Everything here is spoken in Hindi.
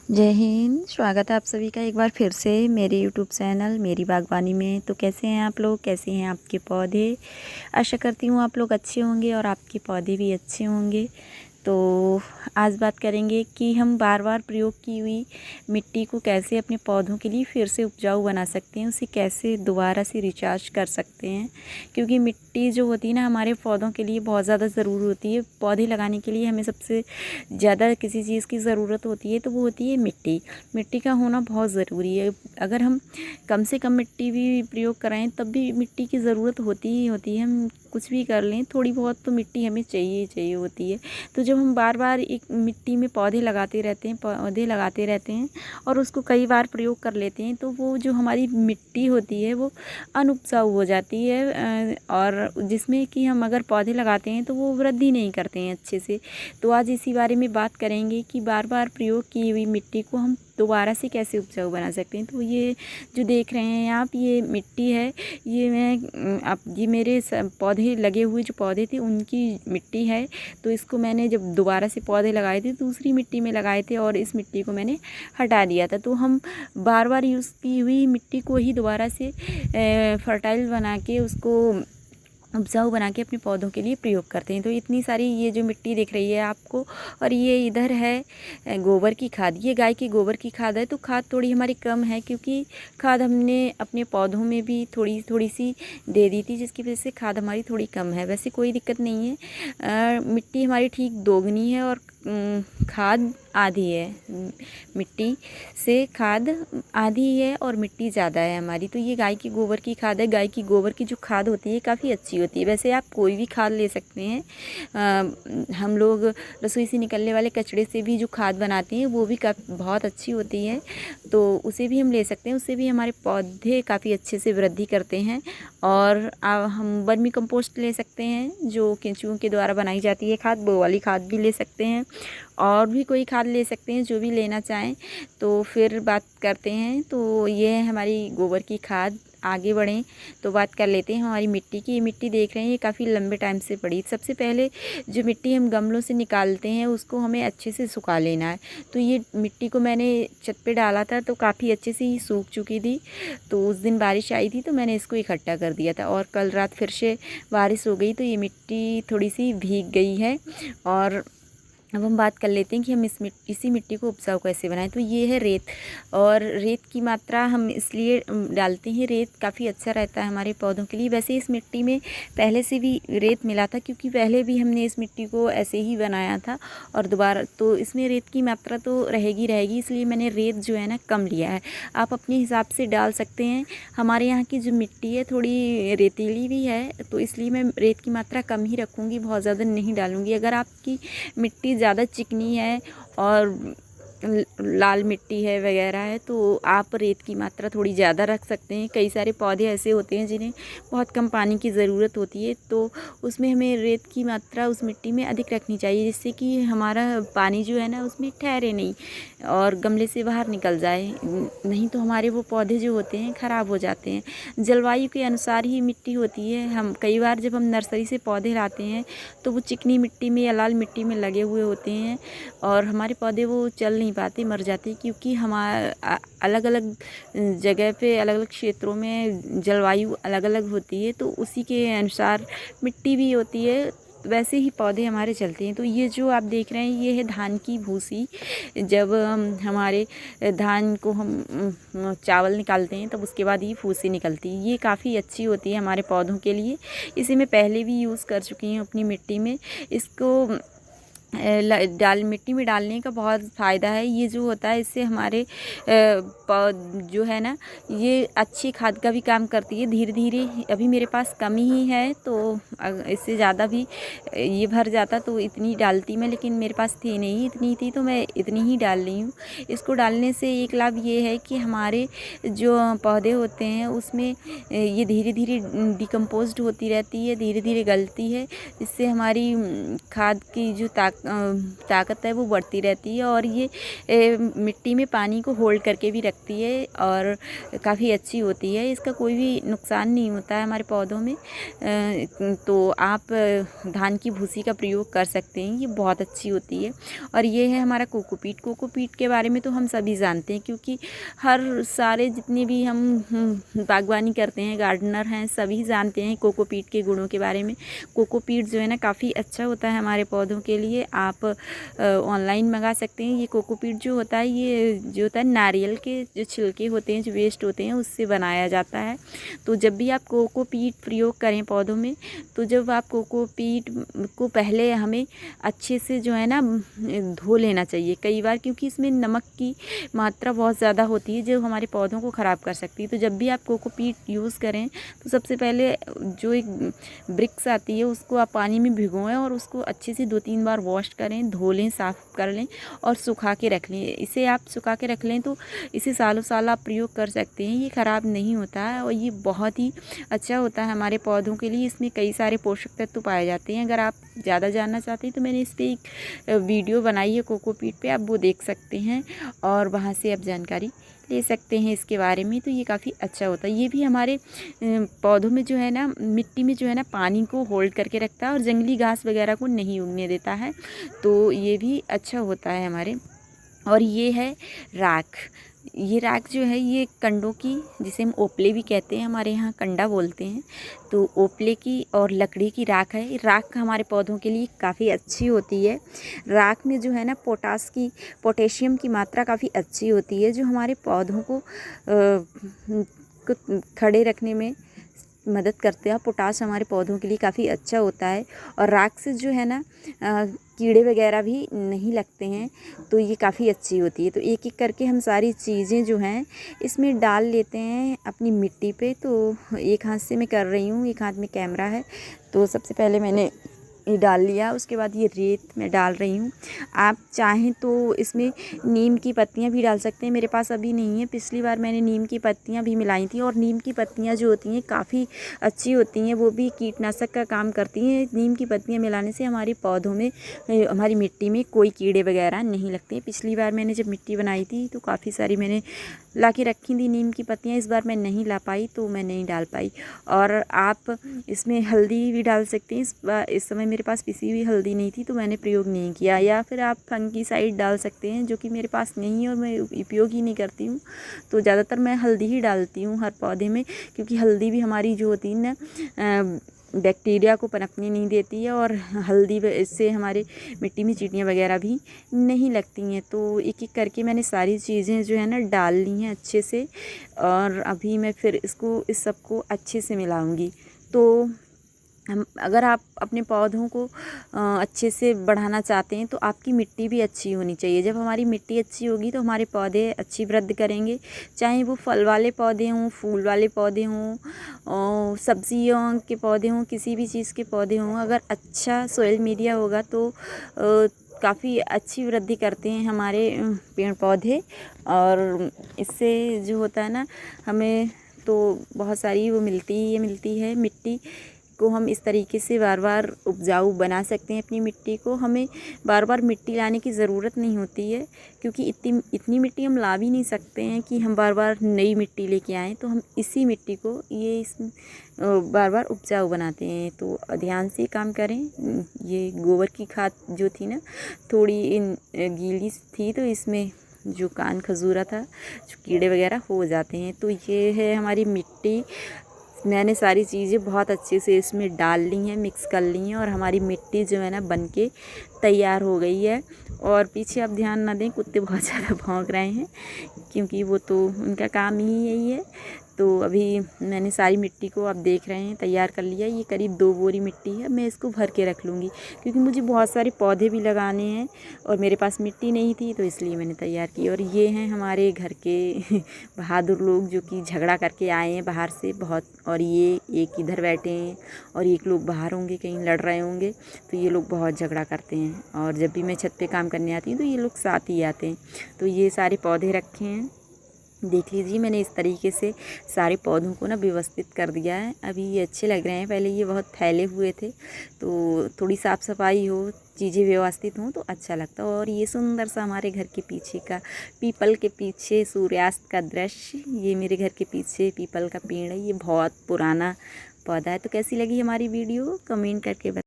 जय हिंद। स्वागत है आप सभी का एक बार फिर से मेरे यूट्यूब चैनल मेरी बागवानी में। तो कैसे हैं आप लोग, कैसे हैं आपके पौधे। आशा करती हूँ आप लोग अच्छे होंगे और आपके पौधे भी अच्छे होंगे। तो आज बात करेंगे कि हम बार बार प्रयोग की हुई मिट्टी को कैसे अपने पौधों के लिए फिर से उपजाऊ बना सकते हैं, उसे कैसे दोबारा से रिचार्ज कर सकते हैं। क्योंकि मिट्टी जो होती है ना, हमारे पौधों के लिए बहुत ज़्यादा ज़रूरी होती है। पौधे लगाने के लिए हमें सबसे ज़्यादा किसी चीज़ की ज़रूरत होती है तो वो होती है मिट्टी। मिट्टी का होना बहुत ज़रूरी है। अगर हम कम से कम मिट्टी भी प्रयोग कराएं तब भी मिट्टी की ज़रूरत होती ही होती है। हम कुछ भी कर लें, थोड़ी बहुत तो मिट्टी हमें चाहिए ही चाहिए होती है। तो जब हम बार बार एक मिट्टी में पौधे लगाते रहते हैं और उसको कई बार प्रयोग कर लेते हैं, तो वो जो हमारी मिट्टी होती है वो अनउपजाऊ हो जाती है, और जिसमें कि हम अगर पौधे लगाते हैं तो वो वृद्धि नहीं करते हैं अच्छे से। तो आज इसी बारे में बात करेंगे कि बार बार प्रयोग की हुई मिट्टी को हम दोबारा से कैसे उपजाऊ बना सकते हैं। तो ये जो देख रहे हैं आप, ये मिट्टी है। ये मैं अब ये मेरे पौधे लगे हुए जो पौधे थे उनकी मिट्टी है। तो इसको मैंने जब दोबारा से पौधे लगाए थे दूसरी मिट्टी में लगाए थे और इस मिट्टी को मैंने हटा दिया था। तो हम बार बार यूज़ की हुई मिट्टी को ही दोबारा से फर्टाइल बना के उसको उपजाऊ बना के अपने पौधों के लिए प्रयोग करते हैं। तो इतनी सारी ये जो मिट्टी दिख रही है आपको, और ये इधर है गोबर की खाद। ये गाय की गोबर की खाद है। तो खाद थोड़ी हमारी कम है क्योंकि खाद हमने अपने पौधों में भी थोड़ी थोड़ी सी दे दी थी, जिसकी वजह से खाद हमारी थोड़ी कम है। वैसे कोई दिक्कत नहीं है। मिट्टी हमारी ठीक दोगुनी है और खाद आधी है। मिट्टी से खाद आधी है और मिट्टी ज़्यादा है हमारी। तो ये गाय की गोबर की खाद है। गाय की गोबर की जो खाद होती है काफ़ी अच्छी होती है। वैसे आप कोई भी खाद ले सकते हैं। हम लोग रसोई से निकलने वाले कचड़े से भी जो खाद बनाते हैं वो भी बहुत अच्छी होती है। तो उसे भी हम ले सकते हैं। उससे भी हमारे पौधे काफ़ी अच्छे से वृद्धि करते हैं। और हम वर्मी कंपोस्ट ले सकते हैं जो केंचुओं के द्वारा बनाई जाती है खाद, वो वाली खाद भी ले सकते हैं। और भी कोई खाद ले सकते हैं, जो भी लेना चाहें। तो फिर बात करते हैं। तो ये है हमारी गोबर की खाद। आगे बढ़ें तो बात कर लेते हैं हमारी मिट्टी की। ये मिट्टी देख रहे हैं, ये काफ़ी लंबे टाइम से पड़ी। सबसे पहले जो मिट्टी हम गमलों से निकालते हैं उसको हमें अच्छे से सुखा लेना है। तो ये मिट्टी को मैंने छत पे डाला था तो काफ़ी अच्छे से ही सूख चुकी थी। तो उस दिन बारिश आई थी तो मैंने इसको इकट्ठा कर दिया था, और कल रात फिर से बारिश हो गई तो ये मिट्टी थोड़ी सी भीग गई है। और अब हम बात कर लेते हैं कि हम इसी मिट्टी को उपजाऊ कैसे बनाएं। तो ये है रेत, और रेत की मात्रा हम इसलिए डालते हैं, रेत काफ़ी अच्छा रहता है हमारे पौधों के लिए। वैसे इस मिट्टी में पहले से भी रेत मिला था क्योंकि पहले भी हमने इस मिट्टी को ऐसे ही बनाया था, और दोबारा तो इसमें रेत की मात्रा तो रहेगी रहेगी, इसलिए मैंने रेत जो है ना कम लिया है। आप अपने हिसाब से डाल सकते हैं। हमारे यहाँ की जो मिट्टी है थोड़ी रेतीली भी है, तो इसलिए मैं रेत की मात्रा कम ही रखूँगी, बहुत ज़्यादा नहीं डालूँगी। अगर आपकी मिट्टी ज़्यादा चिकनी है और लाल मिट्टी है वगैरह है तो आप रेत की मात्रा थोड़ी ज़्यादा रख सकते हैं। कई सारे पौधे ऐसे होते हैं जिन्हें बहुत कम पानी की ज़रूरत होती है, तो उसमें हमें रेत की मात्रा उस मिट्टी में अधिक रखनी चाहिए, जिससे कि हमारा पानी जो है ना उसमें ठहरे नहीं और गमले से बाहर निकल जाए। नहीं तो हमारे वो पौधे जो होते हैं ख़राब हो जाते हैं। जलवायु के अनुसार ही मिट्टी होती है। हम कई बार जब हम नर्सरी से पौधे लाते हैं तो वो चिकनी मिट्टी में या लाल मिट्टी में लगे हुए होते हैं और हमारे पौधे वो चल नहीं पाते, मर जाते, क्योंकि हमारा अलग अलग जगह पे अलग अलग क्षेत्रों में जलवायु अलग अलग होती है, तो उसी के अनुसार मिट्टी भी होती है, वैसे ही पौधे हमारे चलते हैं। तो ये जो आप देख रहे हैं ये है धान की भूसी। जब हमारे धान को हम चावल निकालते हैं तब उसके बाद ये भूसी निकलती है। ये काफ़ी अच्छी होती है हमारे पौधों के लिए। इसे मैं पहले भी यूज़ कर चुकी हूँ अपनी मिट्टी में। इसको मिट्टी में डालने का बहुत फ़ायदा है। ये जो होता है इससे हमारे जो है ना ये अच्छी खाद का भी काम करती है। धीरे धीरे अभी मेरे पास कम ही है तो इससे ज़्यादा भी ये भर जाता तो इतनी डालती मैं, लेकिन मेरे पास थी नहीं, इतनी थी तो मैं इतनी ही डाल रही हूँ। इसको डालने से एक लाभ ये है कि हमारे जो पौधे होते हैं उसमें ये धीरे धीरे डिकम्पोज्ड होती रहती है, धीरे धीरे गलती है। इससे हमारी खाद की जो ताकत है वो बढ़ती रहती है और ये मिट्टी में पानी को होल्ड करके भी रखती है और काफ़ी अच्छी होती है। इसका कोई भी नुकसान नहीं होता है हमारे पौधों में। तो आप धान की भूसी का प्रयोग कर सकते हैं, ये बहुत अच्छी होती है। और ये है हमारा कोकोपीट। कोकोपीट के बारे में तो हम सभी जानते हैं, क्योंकि हर सारे जितने भी हम बागवानी करते हैं, गार्डनर हैं, सभी जानते हैं कोकोपीट के गुणों के बारे में। कोकोपीट जो है ना काफ़ी अच्छा होता है हमारे पौधों के लिए। आप ऑनलाइन मंगा सकते हैं। ये कोकोपीट जो होता है, ये जो होता है नारियल के जो छिलके होते हैं, जो वेस्ट होते हैं, उससे बनाया जाता है। तो जब भी आप कोकोपीट प्रयोग करें पौधों में, तो जब आप कोकोपीट को पहले हमें अच्छे से जो है ना धो लेना चाहिए कई बार, क्योंकि इसमें नमक की मात्रा बहुत ज़्यादा होती है जो हमारे पौधों को ख़राब कर सकती है। तो जब भी आप कोकोपीट यूज़ करें तो सबसे पहले जो एक ब्रिक्स आती है उसको आप पानी में भिगोएं और उसको अच्छे से 2-3 बार वॉश करें, धो लें, साफ़ कर लें और सुखा के रख लें। इसे आप सुखा के रख लें तो इसे सालों साल आप प्रयोग कर सकते हैं, ये ख़राब नहीं होता है और ये बहुत ही अच्छा होता है हमारे पौधों के लिए। इसमें कई सारे पोषक तत्व पाए जाते हैं। अगर आप ज़्यादा जानना चाहते हैं तो मैंने इस पर एक वीडियो बनाई है कोकोपीट पे, आप वो देख सकते हैं और वहाँ से आप जानकारी ले सकते हैं इसके बारे में। तो ये काफ़ी अच्छा होता है। ये भी हमारे पौधों में जो है ना, मिट्टी में जो है ना, पानी को होल्ड करके रखता है और जंगली घास वगैरह को नहीं उगने देता है। तो ये भी अच्छा होता है हमारे। और ये है राख। ये राख जो है ये कंडों की, जिसे हम ओपले भी कहते हैं, हमारे यहाँ कंडा बोलते हैं, तो ओपले की और लकड़ी की राख है। राख हमारे पौधों के लिए काफ़ी अच्छी होती है। राख में जो है ना पोटेशियम की मात्रा काफ़ी अच्छी होती है, जो हमारे पौधों को खड़े रखने में मदद करते हैं। पोटाश हमारे पौधों के लिए काफ़ी अच्छा होता है और राख से जो है ना कीड़े वगैरह भी नहीं लगते हैं, तो ये काफ़ी अच्छी होती है। तो एक एक करके हम सारी चीज़ें जो हैं इसमें डाल लेते हैं अपनी मिट्टी पे। तो एक हाथ से मैं कर रही हूँ, एक हाथ में कैमरा है। तो सबसे पहले मैंने ये डाल लिया, उसके बाद ये रेत मैं डाल रही हूँ। आप चाहें तो इसमें नीम की पत्तियाँ भी डाल सकते हैं, मेरे पास अभी नहीं है। पिछली बार मैंने नीम की पत्तियाँ भी मिलाई थी और नीम की पत्तियाँ जो होती हैं काफ़ी अच्छी होती हैं, वो भी कीटनाशक का काम करती हैं। नीम की पत्तियाँ मिलाने से हमारे पौधों में, हमारी मिट्टी में कोई कीड़े वगैरह नहीं लगते। पिछली बार मैंने जब मिट्टी बनाई थी तो काफ़ी सारी मैंने ला के रखी थी नीम की पत्तियाँ। इस बार मैं नहीं ला पाई तो मैं नहीं डाल पाई। और आप इसमें हल्दी भी डाल सकते हैं। इस समय मेरे पास पिसी हुई हल्दी नहीं थी तो मैंने प्रयोग नहीं किया। या फिर आप फंगीसाइड डाल सकते हैं, जो कि मेरे पास नहीं है और मैं उपयोग ही नहीं करती हूँ। तो ज़्यादातर मैं हल्दी ही डालती हूँ हर पौधे में, क्योंकि हल्दी भी हमारी जो होती है ना बैक्टीरिया को पनपने नहीं देती है और हल्दी इससे हमारे मिट्टी में चींटियाँ वगैरह भी नहीं लगती हैं। तो एक एक करके मैंने सारी चीज़ें जो है ना डाल ली हैं अच्छे से और अभी मैं फिर इस सबको अच्छे से मिलाऊंगी। तो अगर आप अपने पौधों को अच्छे से बढ़ाना चाहते हैं तो आपकी मिट्टी भी अच्छी होनी चाहिए। जब हमारी मिट्टी अच्छी होगी तो हमारे पौधे अच्छी वृद्धि करेंगे, चाहे वो फल वाले पौधे हों, फूल वाले पौधे हों, सब्जियों के पौधे हों, किसी भी चीज़ के पौधे हों। अगर अच्छा सोइल मीडिया होगा तो काफ़ी अच्छी वृद्धि करते हैं हमारे पेड़ पौधे। और इससे जो होता है ना, हमें तो बहुत सारी वो मिलती है मिट्टी को हम इस तरीके से बार बार उपजाऊ बना सकते हैं अपनी मिट्टी को। हमें बार बार मिट्टी लाने की ज़रूरत नहीं होती है, क्योंकि इतनी मिट्टी हम ला भी नहीं सकते हैं कि हम बार बार नई मिट्टी लेके आएँ। तो हम इसी मिट्टी को बार बार उपजाऊ बनाते हैं। तो ध्यान से काम करें। ये गोबर की खाद जो थी ना, थोड़ी गीली थी, तो इसमें जो कान खजूरा था, जो कीड़े वगैरह हो जाते हैं। तो ये है हमारी मिट्टी। मैंने सारी चीज़ें बहुत अच्छे से इसमें डाल ली हैं, मिक्स कर ली हैं और हमारी मिट्टी जो है ना बनके तैयार हो गई है। और पीछे आप ध्यान ना दें, कुत्ते बहुत ज़्यादा भौंक रहे हैं, क्योंकि वो तो उनका काम ही यही है। तो अभी मैंने सारी मिट्टी को, आप देख रहे हैं, तैयार कर लिया। ये करीब 2 बोरी मिट्टी है। मैं इसको भर के रख लूँगी, क्योंकि मुझे बहुत सारे पौधे भी लगाने हैं और मेरे पास मिट्टी नहीं थी, तो इसलिए मैंने तैयार की। और ये हैं हमारे घर के बहादुर लोग, जो कि झगड़ा करके आए हैं बाहर से बहुत। और ये एक इधर बैठे हैं और एक लोग बाहर होंगे, कहीं लड़ रहे होंगे। तो ये लोग बहुत झगड़ा करते हैं और जब भी मैं छत पे काम करने आती हूँ तो ये लोग साथ ही आते हैं। तो ये सारे पौधे रखे हैं देख लीजिए मैंने इस तरीके से सारे पौधों को ना व्यवस्थित कर दिया है। अभी ये अच्छे लग रहे हैं, पहले ये बहुत फैले हुए थे, तो थोड़ी साफ़ सफाई हो, चीज़ें व्यवस्थित हों तो अच्छा लगता है। और ये सुंदर सा हमारे घर के पीछे का पीपल के पीछे सूर्यास्त का दृश्य, ये मेरे घर के पीछे पीपल का पेड़ है, ये बहुत पुराना पौधा है। तो कैसी लगी हमारी वीडियो कमेंट करके